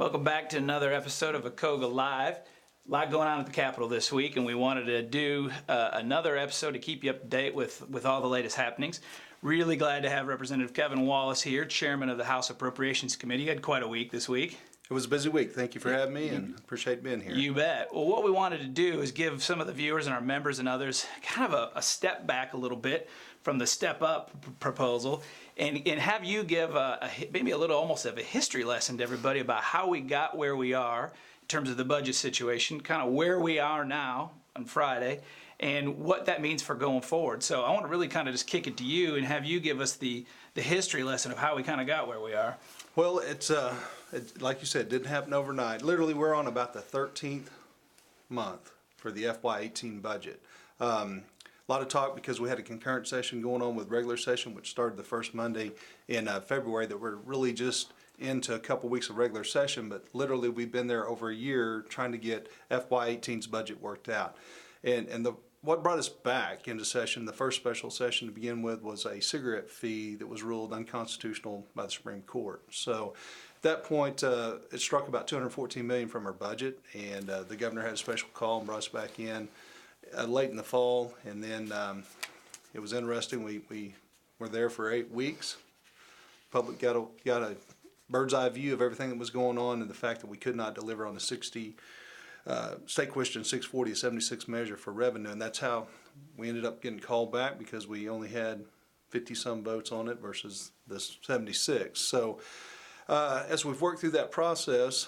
Welcome back to another episode of OKOGA Live. A lot going on at the Capitol this week, and we wanted to do another episode to keep you up to date with all the latest happenings. Really glad to have Representative Kevin Wallace here, Chairman of the House Appropriations Committee. You had quite a week this week. It was a busy week. Thank you for having me, and appreciate being here. You bet. Well, what we wanted to do is give some of the viewers and our members and others kind of a step back a little bit from the Step Up proposal, and have you give maybe a little almost of a history lesson to everybody about how we got where we are in terms of the budget situation, kind of where we are now on Friday, and what that means for going forward. So I want to really kind of just kick it to you and have you give us the history lesson of how we kind of got where we are. Well, it's like you said, it didn't happen overnight. Literally, we're on about the 13th month for the FY18 budget. A lot of talk because we had a concurrent session going on with regular session, which started the first Monday in February, that we're really just into a couple weeks of regular session, but literally we've been there over a year trying to get FY18's budget worked out. And what brought us back into session, the first special session to begin with, was a cigarette fee that was ruled unconstitutional by the Supreme Court. So at that point, it struck about $214 million from our budget, and the governor had a special call and brought us back in late in the fall. And then it was interesting. We were there for 8 weeks. Public got a bird's eye view of everything that was going on, and the fact that we could not deliver on the State Question 640, a 76 measure for revenue, and that's how we ended up getting called back, because we only had 50-some votes on it versus the 76. So as we've worked through that process,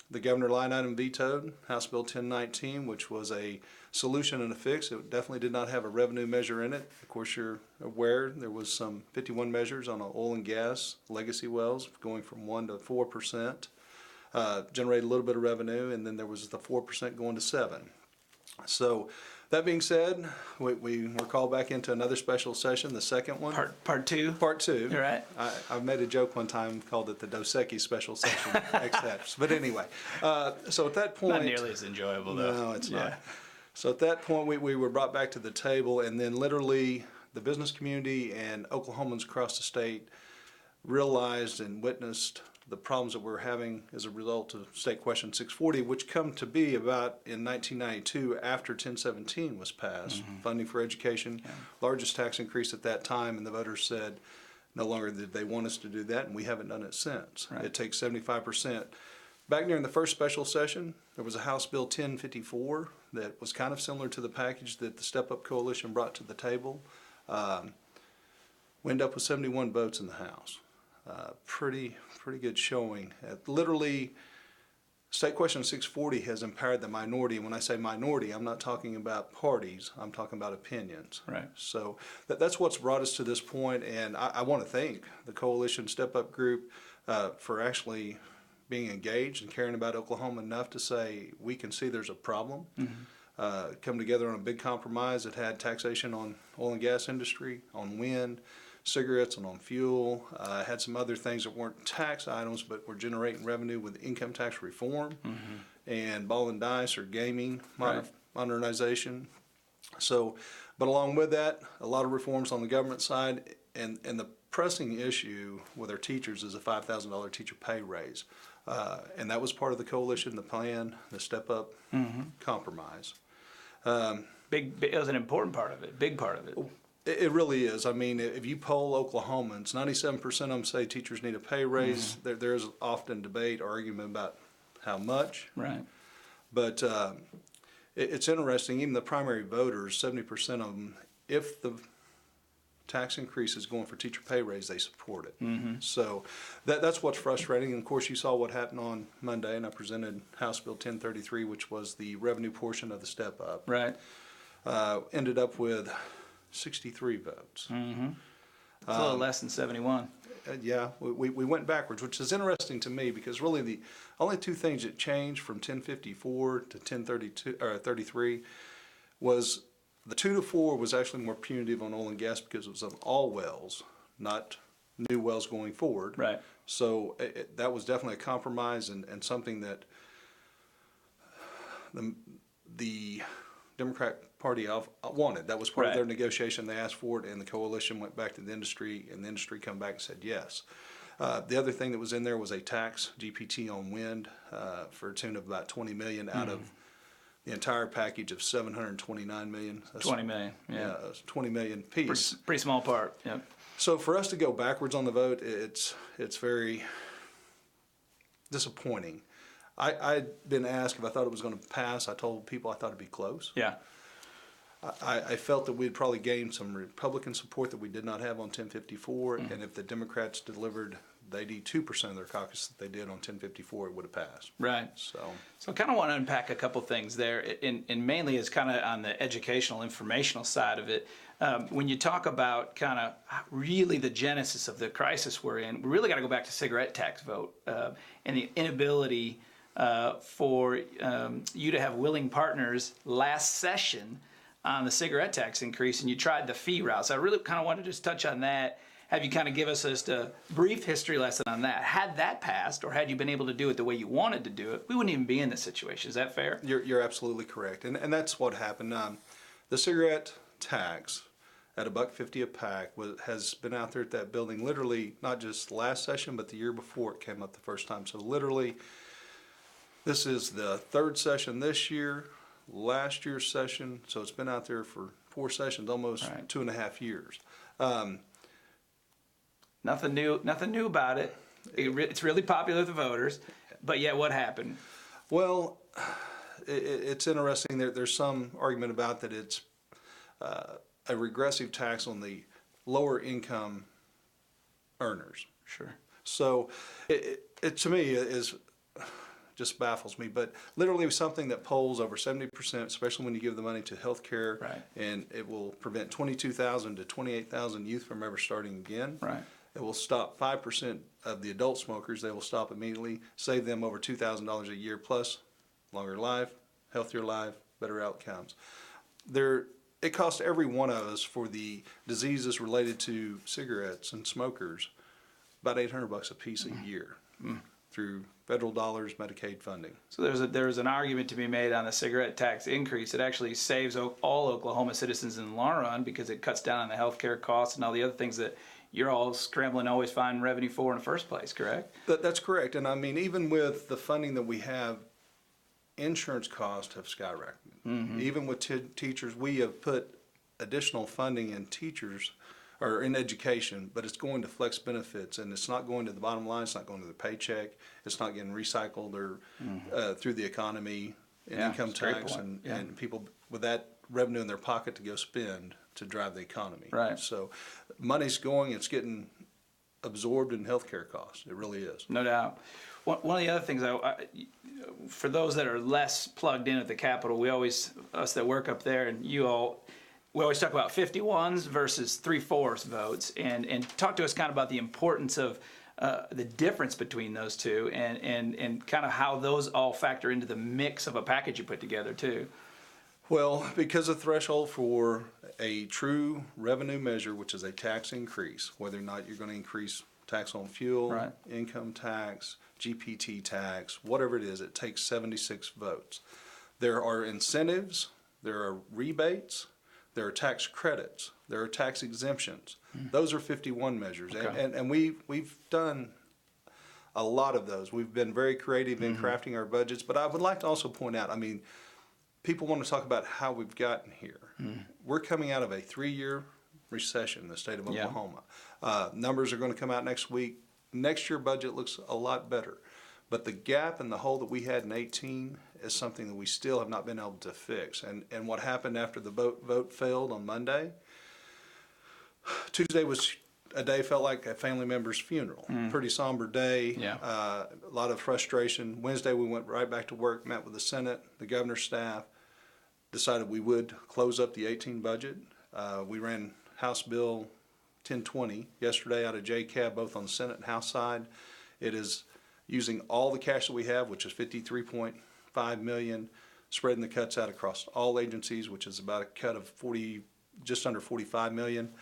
the governor line item vetoed House Bill 1019, which was a solution and a fix. It definitely did not have a revenue measure in it. Of course, you're aware there was some 51 measures on oil and gas legacy wells going from 1% to 4%. Generated a little bit of revenue, and then there was the 4% going to 7%. So that being said, we were called back into another special session, the second one. Part two? Part two. You're right. I made a joke one time, called it the Dos Equis special session, XFs. But anyway, so at that point... Not nearly as enjoyable, though. No, it's not. So at that point, we were brought back to the table, and then literally the business community and Oklahomans across the state realized and witnessed the problems that we're having as a result of State Question 640, which come to be about in 1992 after 1017 was passed, funding for education, largest tax increase at that time, and the voters said no longer did they want us to do that, and we haven't done it since. Right. It takes 75%. Back during the first special session, there was a House Bill 1054 that was kind of similar to the package that the Step Up Coalition brought to the table. We ended up with 71 votes in the House. Pretty good showing. Literally, State Question 640 has empowered the minority. And when I say minority, I'm not talking about parties. I'm talking about opinions. Right. So that's what's brought us to this point. And I want to thank the Coalition Step Up group for actually being engaged and caring about Oklahoma enough to say we can see there's a problem. Come together on a big compromise that had taxation on oil and gas industry, on wind, cigarettes, and on fuel. Had some other things that weren't tax items but were generating revenue with income tax reform and ball and dice or gaming modernization. So, but along with that, a lot of reforms on the government side, and the pressing issue with our teachers is a $5,000 teacher pay raise. And that was part of the coalition, the plan, the Step Up compromise. It was an important part of it, big part of it. It really is. I mean, if you poll Oklahomans, 97% of them say teachers need a pay raise. There's often debate, argument about how much. Right. But it's interesting, even the primary voters, 70% of them, if the tax increase is going for teacher pay raise, they support it. So that's what's frustrating. And of course, you saw what happened on Monday, and I presented House Bill 1033, which was the revenue portion of the Step Up. Right. Ended up with 63 votes. It's a little less than 71. Yeah, we went backwards, which is interesting to me, because really the only two things that changed from 1054 to 1033 was the 2 to 4 was actually more punitive on oil and gas because it was on all wells, not new wells going forward. Right. So that was definitely a compromise, and something that the Democrat Party wanted. That was part of their negotiation. They asked for it, and the coalition went back to the industry, and the industry come back and said yes. The other thing that was in there was a tax GPT on wind for a tune of about 20 million out of the entire package of 729 million. That's, 20 million, yeah. it's 20 million piece. Pretty small part, yep. So for us to go backwards on the vote, it's very disappointing. I'd been asked if I thought it was going to pass. I told people I thought it'd be close. Yeah. I felt that we'd probably gain some Republican support that we did not have on 1054, and if the Democrats delivered the 82% of their caucus that they did on 1054, it would have passed. Right. So I kind of want to unpack a couple things there, and mainly is kind of on the educational, informational side of it. When you talk about kind of really the genesis of the crisis we're in, we really got to go back to cigarette tax vote and the inability for you to have willing partners last session on the cigarette tax increase, and you tried the fee route. So I really kind of want to just touch on that. Have you kind of give us just a brief history lesson on that? Had that passed, or had you been able to do it the way you wanted to do it, we wouldn't even be in this situation. Is that fair? you're absolutely correct, and that's what happened. The cigarette tax at $1.50 a pack has been out there at that building literally not just last session, but the year before it came up the first time. So literally, this is the third session this year, last year's session, so it's been out there for 4 sessions, almost Right. 2.5 years. Nothing new about it. It's really popular with the voters, but yet what happened? Well, it's interesting. There's some argument about that it's a regressive tax on the lower income earners. Sure. So it to me is just baffles me. But literally something that polls over 70%, especially when you give the money to healthcare, Right. and it will prevent 22,000 to 28,000 youth from ever starting again. Right. It will stop 5% of the adult smokers. They will stop immediately, save them over $2,000 a year, plus longer life, healthier life, better outcomes. It costs every one of us for the diseases related to cigarettes and smokers about $800 a piece a year through federal dollars, Medicaid funding. So there's an argument to be made on the cigarette tax increase. It actually saves all Oklahoma citizens in the long run because it cuts down on the healthcare costs and all the other things that you're all scrambling to always find revenue for in the first place, correct? That's correct. And I mean, even with the funding that we have, insurance costs have skyrocketed. Even with teachers, we have put additional funding in teachers or in education, but it's going to flex benefits, and it's not going to the bottom line. It's not going to the paycheck. It's not getting recycled or through the economy and Yeah, income that's a great tax point. and people with that revenue in their pocket to go spend to drive the economy. Right. So money's going, it's getting absorbed in healthcare costs. It really is. No doubt. One of the other things, for those that are less plugged in at the Capitol, us that work up there, and we always talk about 51s versus 3/4 votes, and talk to us kind of about the importance of the difference between those two, and kind of how those all factor into the mix of a package you put together too. Well, because the threshold for a true revenue measure, which is a tax increase, whether or not you're going to increase tax on fuel, Right. income tax, GPT tax, whatever it is, it takes 76 votes. There are incentives, there are rebates, there are tax credits, there are tax exemptions. Those are 51 measures, Okay. and we've done a lot of those. We've been very creative in crafting our budgets, but I would like to also point out, I mean, people want to talk about how we've gotten here. We're coming out of a 3-year recession in the state of Yeah. Oklahoma. Numbers are going to come out next week. Next year budget looks a lot better. But the gap and the hole that we had in 18 is something that we still have not been able to fix. And what happened after the vote failed on Monday, Tuesday was a day felt like a family member's funeral. Pretty somber day, Yeah. a lot of frustration. Wednesday we went right back to work, met with the Senate, the governor's staff, decided we would close up the 18 budget. We ran House Bill 1020 yesterday out of JCAB, both on the Senate and House side. It is using all the cash that we have, which is $53.5 million, spreading the cuts out across all agencies, which is about a cut of just under $45 million.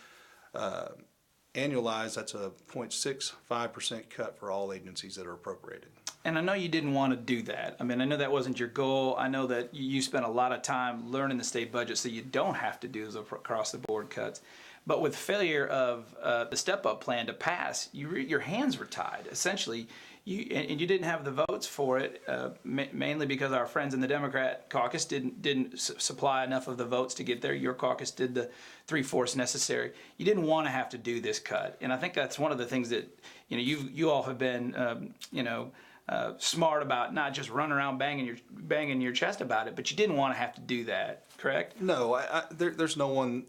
Annualized, that's a 0.65% cut for all agencies that are appropriated. And I know you didn't want to do that. I mean, I know that wasn't your goal. I know that you spent a lot of time learning the state budget so you don't have to do those across the board cuts. But with failure of the step-up plan to pass, your hands were tied. Essentially, and you didn't have the votes for it, mainly because our friends in the Democrat caucus didn't supply enough of the votes to get there. Your caucus did the 3/4 necessary. You didn't want to have to do this cut, and I think that's one of the things that you all have been smart about, not just running around banging your chest about it, but you didn't want to have to do that. Correct? No, there's no one.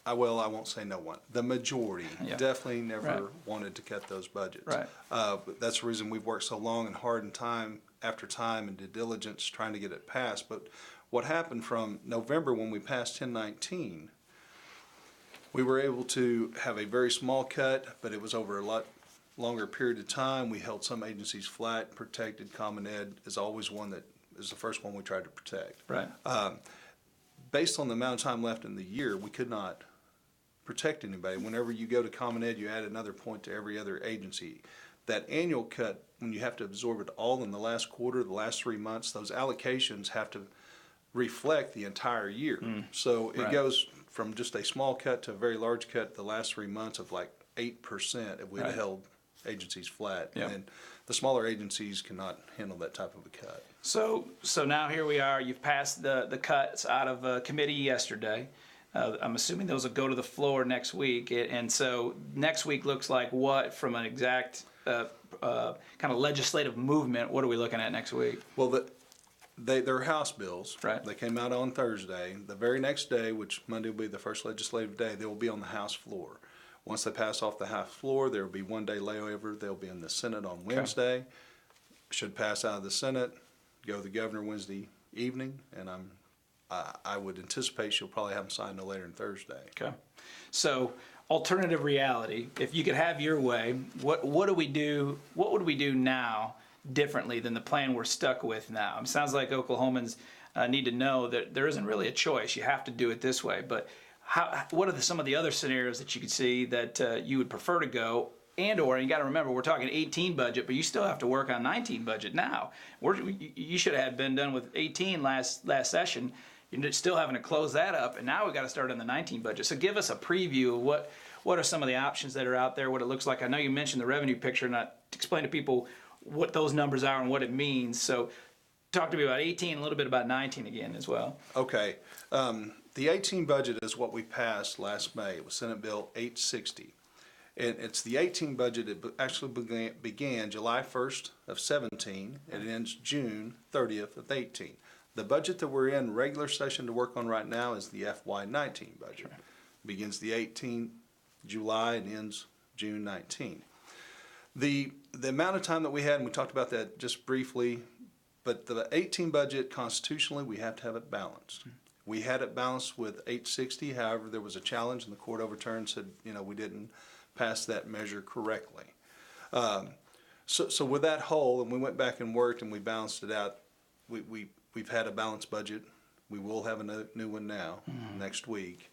I won't say no one. The majority definitely never wanted to cut those budgets. Right. But that's the reason we've worked so long and hard and time after time and due diligence trying to get it passed. But what happened from November when we passed 1019, we were able to have a very small cut, but it was over a lot longer period of time. We held some agencies flat, protected. Common Ed is always one that is the first one we tried to protect. Right. Based on the amount of time left in the year, we could not protect anybody. Whenever you go to Common Ed, you add another point to every other agency. That annual cut, when you have to absorb it all in the last quarter, the last 3 months, those allocations have to reflect the entire year. So it goes from just a small cut to a very large cut the last 3 months of like 8% if we'd held agencies flat. And the smaller agencies cannot handle that type of a cut. So now here we are. You've passed the cuts out of committee yesterday. I'm assuming those will go to the floor next week. And so next week looks like what from an exact kind of legislative movement? What are we looking at next week? Well, they're House bills. Right. They came out on Thursday. The very next day, which Monday will be the first legislative day, they will be on the House floor. Once they pass off the House floor, there will be 1 day layover. They'll be in the Senate on Wednesday. Should pass out of the Senate, go to the governor Wednesday evening, and I would anticipate she'll probably have them signed no later than Thursday. Okay. So alternative reality, if you could have your way, what do we do? What would we do now differently than the plan we're stuck with now? It sounds like Oklahomans need to know that there isn't really a choice. You have to do it this way. But what are some of the other scenarios that you could see that you would prefer to go? And you got to remember, we're talking 18 budget, but you still have to work on 19 budget now. You should have been done with 18 last session. You're still having to close that up, and now we've got to start on the 19 budget. So give us a preview of what are some of the options that are out there, what it looks like. I know you mentioned the revenue picture, and explain to people what those numbers are and what it means. So talk to me about 18, a little bit about 19 again as well. Okay. The 18 budget is what we passed last May. It was Senate Bill 860. And it's the 18 budget. It actually began July 1st of 17, and it ends June 30th of 18. The budget that we're in regular session to work on right now is the FY19 budget. Sure. Begins the 18th July and ends June 19. The amount of time that we had, and we talked about that just briefly, but the 18 budget constitutionally we have to have it balanced. We had it balanced with 860. However, there was a challenge, and the court overturned, said we didn't pass that measure correctly. So with that hole, and we went back and worked and we balanced it out. We've had a balanced budget. We will have a new one now next week,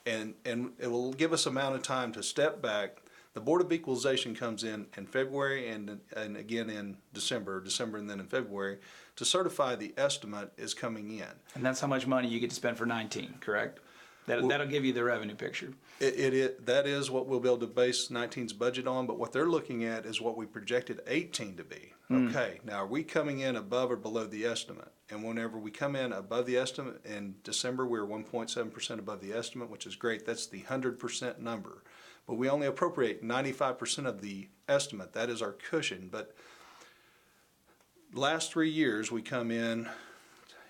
and it will give us amount of time to step back. The Board of Equalization comes in February and again in December, and then in February to certify the estimate is coming in. And that's how much money you get to spend for 19, correct? That'll give you the revenue picture. That is what we'll be able to base 19's budget on, but what they're looking at is what we projected 18 to be. Okay, now are we coming in above or below the estimate? And whenever we come in above the estimate, in December we were 1.7% above the estimate, which is great. That's the 100% number. But we only appropriate 95% of the estimate. That is our cushion. But last 3 years we come in,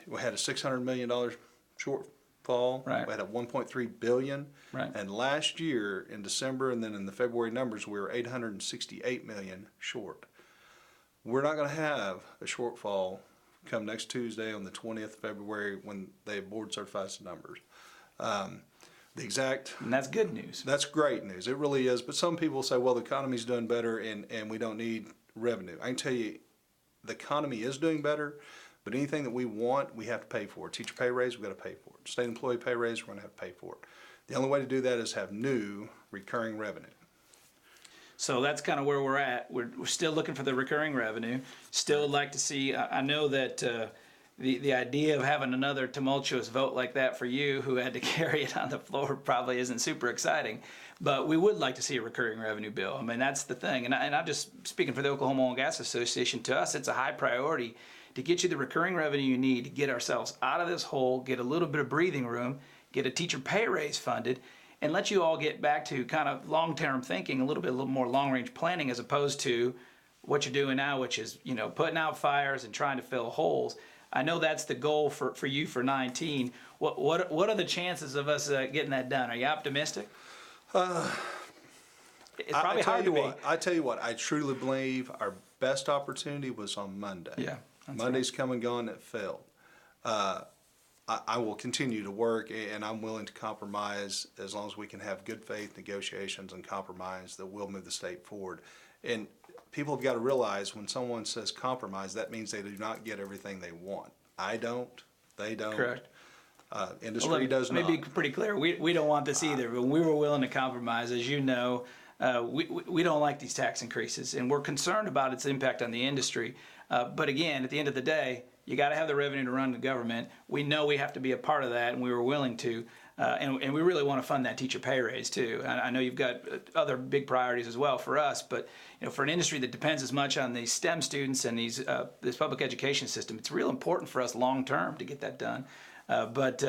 we had a $600 million shortfall. Right. We had a $1.3 billion. Right. And last year in December and then in the February numbers, we were $868 million short. We're not going to have a shortfall come next Tuesday on the 20th of February when the board certifies the numbers. And that's good news. That's great news. It really is. But some people say, well, the economy's doing better and we don't need revenue. I can tell you the economy is doing better, but anything that we want, we have to pay for it. Teacher pay raise, we've got to pay for it. State employee pay raise, we're going to have to pay for it. The only way to do that is have new recurring revenue. So that's kind of where we're at. We're still looking for the recurring revenue. Still like to see. I know that the idea of having another tumultuous vote like that for you, who had to carry it on the floor, probably isn't super exciting. But we would like to see a recurring revenue bill. I mean, that's the thing. And I'm just speaking for the Oklahoma Oil and Gas Association. To us, it's a high priority to get you the recurring revenue you need to get ourselves out of this hole, get a little bit of breathing room, get a teacher pay raise funded, and let you all get back to kind of long-term thinking, a little more long-range planning, as opposed to what you're doing now, which is, putting out fires and trying to fill holes. I know that's the goal for you for 19. What are the chances of us getting that done? Are you optimistic? It's probably hard to be. I tell you what, I truly believe our best opportunity was on Monday. Yeah. Monday's come and gone, it failed. I will continue to work, and I'm willing to compromise as long as we can have good faith negotiations and compromise that will move the state forward. And people have got to realize, when someone says compromise, that means they do not get everything they want. I don't. They don't. Correct. Industry does not. Let me be pretty clear. We don't want this either, but we were willing to compromise. As you know, we don't like these tax increases, and we're concerned about its impact on the industry. But again, at the end of the day, you got to have the revenue to run the government. We know we have to be a part of that, and we were willing to. And we really want to fund that teacher pay raise too. I know you've got other big priorities as well for us, but for an industry that depends as much on these STEM students and this public education system, it's real important for us long term to get that done. But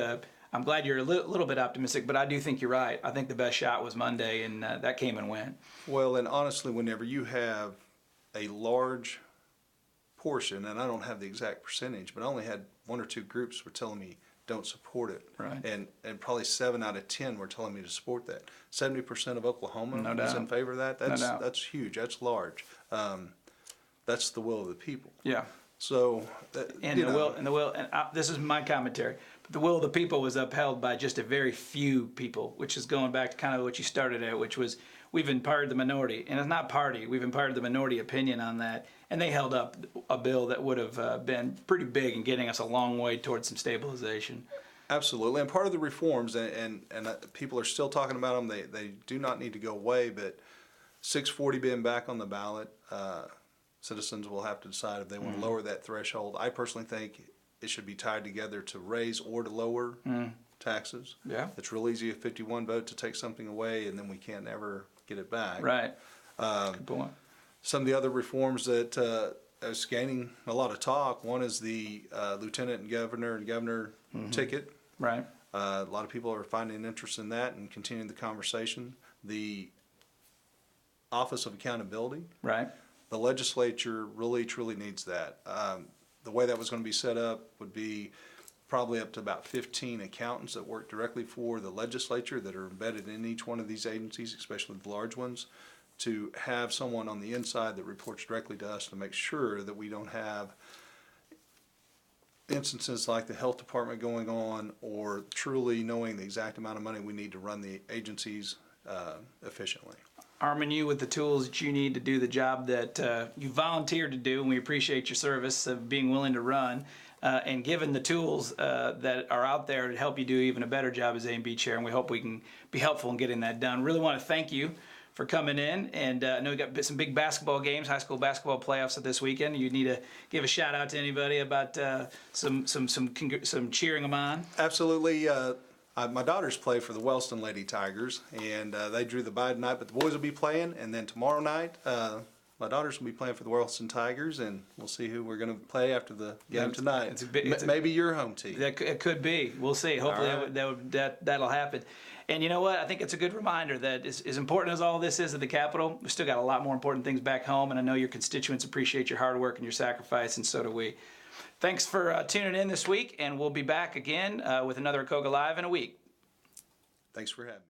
I'm glad you're a little bit optimistic, but I do think you're right. I think the best shot was Monday, and that came and went. Well, and honestly, whenever you have a large portion, and I don't have the exact percentage, but I only had 1 or 2 groups were telling me don't support it. Right. And probably 7 out of 10 were telling me to support that. 70% of Oklahoma is in favor of that. That's huge. That's large. That's the will of the people. Yeah. So, this is my commentary, but the will of the people was upheld by just a very few people, which is going back to kind of what you started at, which was we've empowered the minority, and it's not party. We've empowered the minority opinion on that, and they held up a bill that would have been pretty big in getting us a long way towards some stabilization. Absolutely, and part of the reforms, and people are still talking about them. They do not need to go away, but 640 being back on the ballot. Citizens will have to decide if they want to lower that threshold. I personally think it should be tied together to raise or to lower taxes. Yeah. It's real easy, a 51 vote, to take something away, and then we can't ever get it back. Right. Good point. Some of the other reforms that is gaining a lot of talk, one is the lieutenant and governor ticket. Right. A lot of people are finding interest in that and continuing the conversation. The Office of Accountability. Right. The legislature really, truly needs that. The way that was going to be set up would be probably up to about 15 accountants that work directly for the legislature that are embedded in each one of these agencies, especially the large ones, to have someone on the inside that reports directly to us to make sure that we don't have instances like the health department going on, or truly knowing the exact amount of money we need to run the agencies efficiently. Arming you with the tools that you need to do the job that you volunteered to do, and we appreciate your service of being willing to run, and given the tools that are out there to help you do even a better job as A&B chair, and we hope we can be helpful in getting that done. Really want to thank you for coming in, and I know we got some big basketball games, high school basketball playoffs this weekend. You need to give a shout out to anybody about some cheering them on. Absolutely. My daughters play for the Wellston Lady Tigers, and they drew the bye tonight, but the boys will be playing. And then tomorrow night, my daughters will be playing for the Wellston Tigers, and we'll see who we're going to play after the game tonight. Maybe your home team. It could be. We'll see. Hopefully that'll happen. And you know what? I think it's a good reminder that as important as all this is at the Capitol, we've still got a lot more important things back home, and I know your constituents appreciate your hard work and your sacrifice, and so do we. Thanks for tuning in this week, and we'll be back again with another OKOGA Live in a week. Thanks for having me.